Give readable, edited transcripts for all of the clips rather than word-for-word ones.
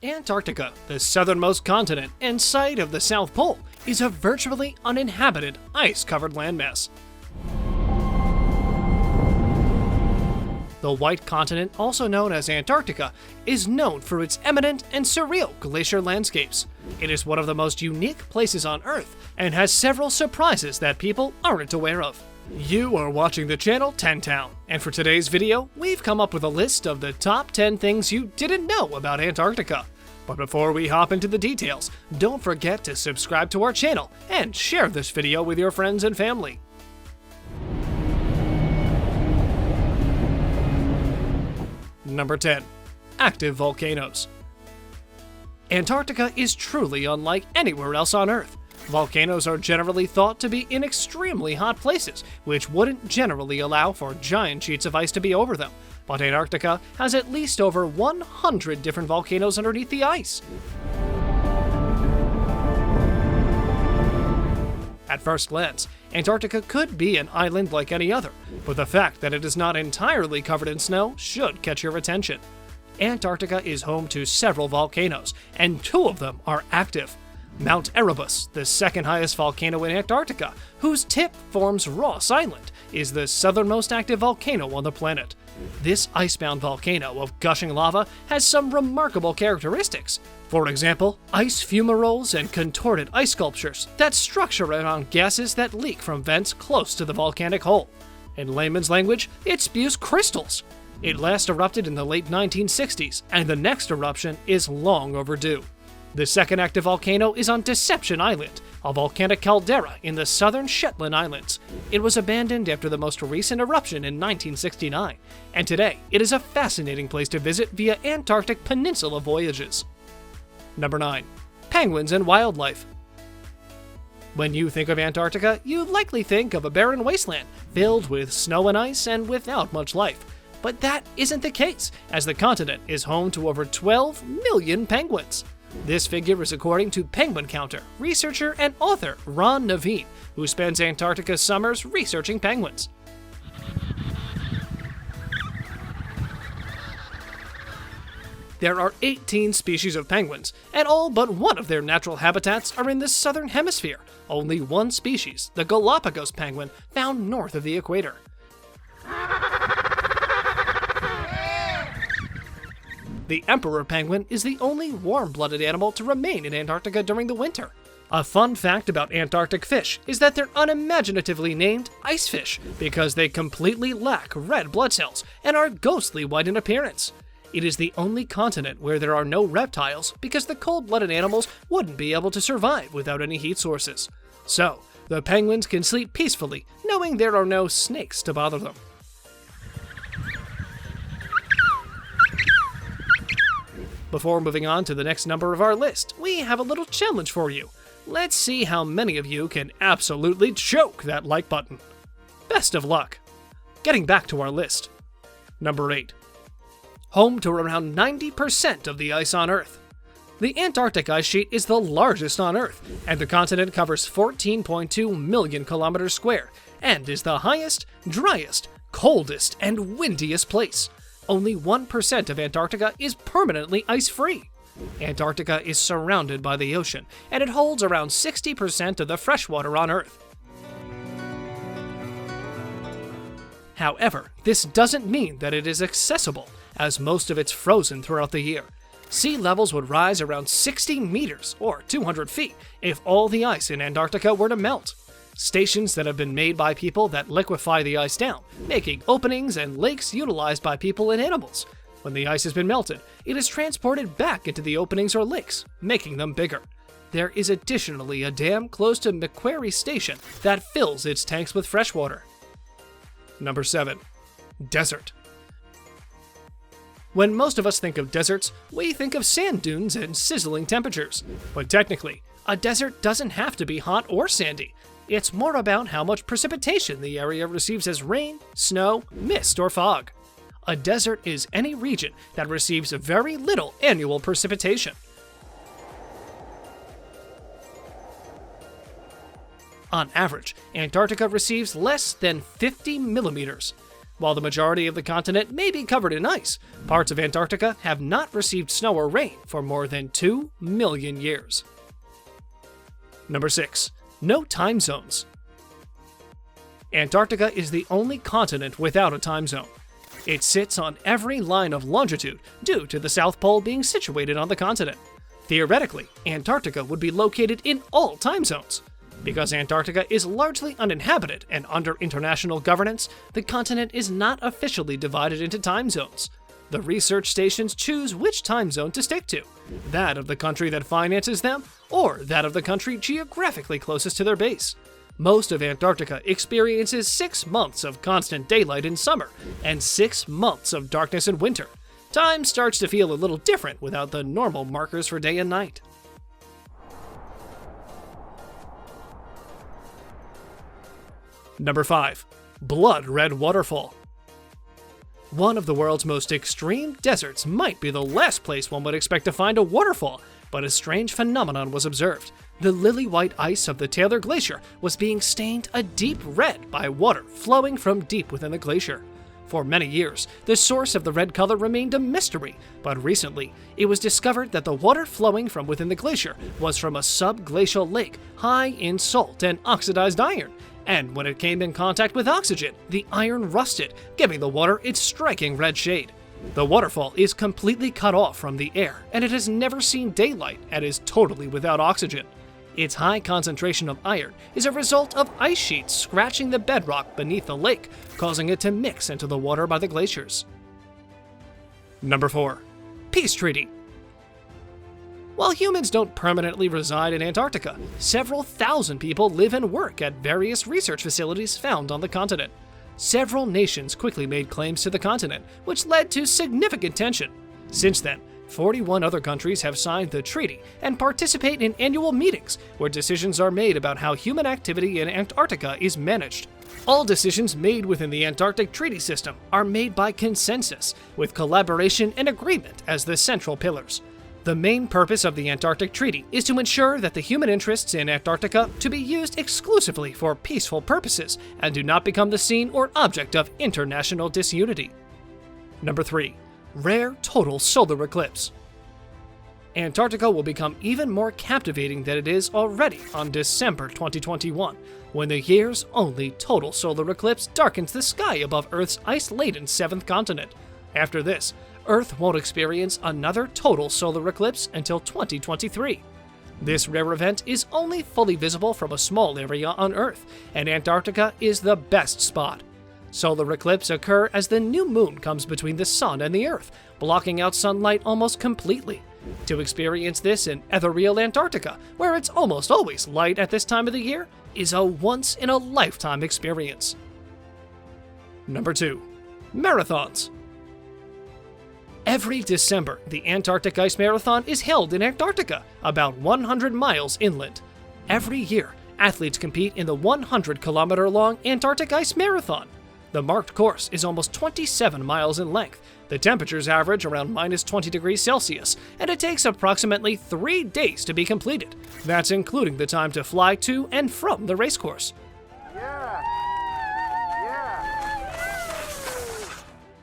Antarctica, the southernmost continent and site of the South Pole, is a virtually uninhabited, ice-covered landmass. The white continent, also known as Antarctica, is known for its eminent and surreal glacier landscapes. It is one of the most unique places on Earth and has several surprises that people aren't aware of. You are watching the channel 10 Town, and for today's video, we've come up with a list of the top 10 things you didn't know about Antarctica. But before we hop into the details, don't forget to subscribe to our channel and share this video with your friends and family. Number 10. Active volcanoes. Antarctica is truly unlike anywhere else on Earth. Volcanoes are generally thought to be in extremely hot places, which wouldn't generally allow for giant sheets of ice to be over them. But Antarctica has at least over 100 different volcanoes underneath the ice. At first glance, Antarctica could be an island like any other, but the fact that it is not entirely covered in snow should catch your attention. Antarctica is home to several volcanoes, and 2 of them are active. Mount Erebus, the second highest volcano in Antarctica, whose tip forms Ross Island, is the southernmost active volcano on the planet. This icebound volcano of gushing lava has some remarkable characteristics. For example, ice fumaroles and contorted ice sculptures that structure around gases that leak from vents close to the volcanic hole. In layman's language, it spews crystals. It last erupted in the late 1960s, and the next eruption is long overdue. The second active volcano is on Deception Island, a volcanic caldera in the South Shetland Islands. It was abandoned after the most recent eruption in 1969, and today it is a fascinating place to visit via Antarctic Peninsula voyages. Number 9. Penguins and wildlife. When you think of Antarctica, you likely think of a barren wasteland filled with snow and ice and without much life. But that isn't the case, as the continent is home to over 12 million penguins. This figure is according to penguin counter, researcher and author Ron Naveen, who spends Antarctica's summers researching penguins. There are 18 species of penguins, and all but one of their natural habitats are in the southern hemisphere. Only one species, the Galapagos penguin, found north of the equator. The emperor penguin is the only warm-blooded animal to remain in Antarctica during the winter. A fun fact about Antarctic fish is that they're unimaginatively named ice fish because they completely lack red blood cells and are ghostly white in appearance. It is the only continent where there are no reptiles because the cold-blooded animals wouldn't be able to survive without any heat sources. So, the penguins can sleep peacefully knowing there are no snakes to bother them. Before moving on to the next number of our list, we have a little challenge for you. Let's see how many of you can absolutely choke that like button. Best of luck. Getting back to our list. Number 8. Home to around 90% of the ice on Earth. The Antarctic ice sheet is the largest on Earth, and the continent covers 14.2 million kilometers squared, and is the highest, driest, coldest, and windiest place. Only 1% of Antarctica is permanently ice-free. Antarctica is surrounded by the ocean, and it holds around 60% of the freshwater on Earth. However, this doesn't mean that it is accessible, as most of it's frozen throughout the year. Sea levels would rise around 60 meters, or 200 feet, if all the ice in Antarctica were to melt. Stations that have been made by people that liquefy the ice down, making openings and lakes utilized by people and animals. When the ice has been melted, it is transported back into the openings or lakes, making them bigger. There is additionally a dam close to Macquarie Station that fills its tanks with fresh water. Number 7. Desert. When most of us think of deserts, we think of sand dunes and sizzling temperatures. But technically, a desert doesn't have to be hot or sandy. It's more about how much precipitation the area receives as rain, snow, mist, or fog. A desert is any region that receives very little annual precipitation. On average, Antarctica receives less than 50 millimeters. While the majority of the continent may be covered in ice, parts of Antarctica have not received snow or rain for more than 2 million years. Number 6. No time zones. Antarctica is the only continent without a time zone. It sits on every line of longitude due to the South Pole being situated on the continent. Theoretically, Antarctica would be located in all time zones. Because Antarctica is largely uninhabited and under international governance, the continent is not officially divided into time zones. The research stations choose which time zone to stick to, that of the country that finances them, or that of the country geographically closest to their base. Most of Antarctica experiences 6 months of constant daylight in summer and 6 months of darkness in winter. Time starts to feel a little different without the normal markers for day and night. Number 5. Blood Red Waterfall. One of the world's most extreme deserts might be the last place one would expect to find a waterfall, but a strange phenomenon was observed. The lily-white ice of the Taylor Glacier was being stained a deep red by water flowing from deep within the glacier. For many years, the source of the red color remained a mystery, but recently, it was discovered that the water flowing from within the glacier was from a subglacial lake high in salt and oxidized iron, and when it came in contact with oxygen, the iron rusted, giving the water its striking red shade. The waterfall is completely cut off from the air, and it has never seen daylight and is totally without oxygen. Its high concentration of iron is a result of ice sheets scratching the bedrock beneath the lake, causing it to mix into the water by the glaciers. Number 4. Peace Treaty. While humans don't permanently reside in Antarctica, several thousand people live and work at various research facilities found on the continent. Several nations quickly made claims to the continent, which led to significant tension. Since then, 41 other countries have signed the treaty and participate in annual meetings where decisions are made about how human activity in Antarctica is managed. All decisions made within the Antarctic Treaty System are made by consensus, with collaboration and agreement as the central pillars. The main purpose of the Antarctic Treaty is to ensure that the human interests in Antarctica to be used exclusively for peaceful purposes and do not become the scene or object of international disunity. Number 3. Rare total solar eclipse. Antarctica will become even more captivating than it is already on December 2021, when the year's only total solar eclipse darkens the sky above Earth's ice-laden 7th continent. After this, Earth won't experience another total solar eclipse until 2023. This rare event is only fully visible from a small area on Earth, and Antarctica is the best spot. Solar eclipses occur as the new moon comes between the sun and the Earth, blocking out sunlight almost completely. To experience this in ethereal Antarctica, where it's almost always light at this time of the year, is a once-in-a-lifetime experience. Number 2. Marathons. Every December, the Antarctic Ice Marathon is held in Antarctica, about 100 miles inland. Every year, athletes compete in the 100-kilometer-long Antarctic Ice Marathon. The marked course is almost 27 miles in length. The temperatures average around minus 20 degrees Celsius, and it takes approximately 3 days to be completed. That's including the time to fly to and from the racecourse.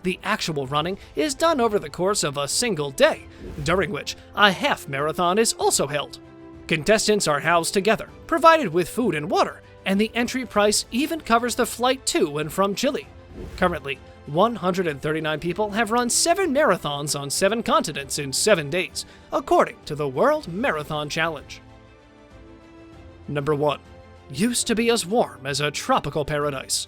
The actual running is done over the course of a single day, during which a half marathon is also held. Contestants are housed together, provided with food and water, and the entry price even covers the flight to and from Chile. Currently, 139 people have run 7 marathons on 7 continents in 7 days, according to the World Marathon Challenge. Number 1. Used to be as warm as a tropical paradise.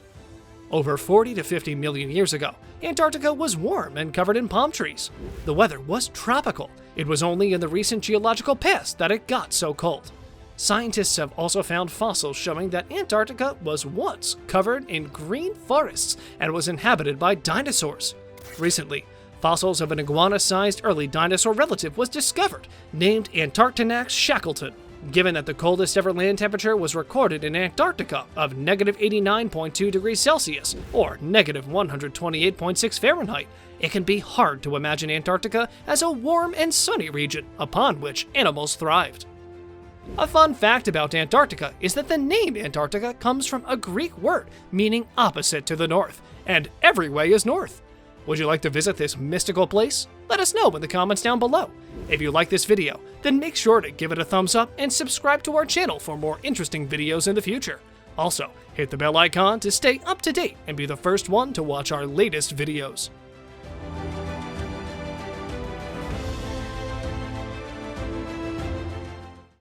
Over 40 to 50 million years ago, Antarctica was warm and covered in palm trees. The weather was tropical. It was only in the recent geological past that it got so cold. Scientists have also found fossils showing that Antarctica was once covered in green forests and was inhabited by dinosaurs. Recently, fossils of an iguana-sized early dinosaur relative was discovered, named Antarctinax shackleton. Given that the coldest ever land temperature was recorded in Antarctica of -89.2 degrees Celsius, or -128.6 Fahrenheit, it can be hard to imagine Antarctica as a warm and sunny region upon which animals thrived. A fun fact about Antarctica is that the name Antarctica comes from a Greek word meaning opposite to the north, and every way is north. Would you like to visit this mystical place? Let us know in the comments down below. If you like this video, then make sure to give it a thumbs up and subscribe to our channel for more interesting videos in the future. Also, hit the bell icon to stay up to date and be the first one to watch our latest videos.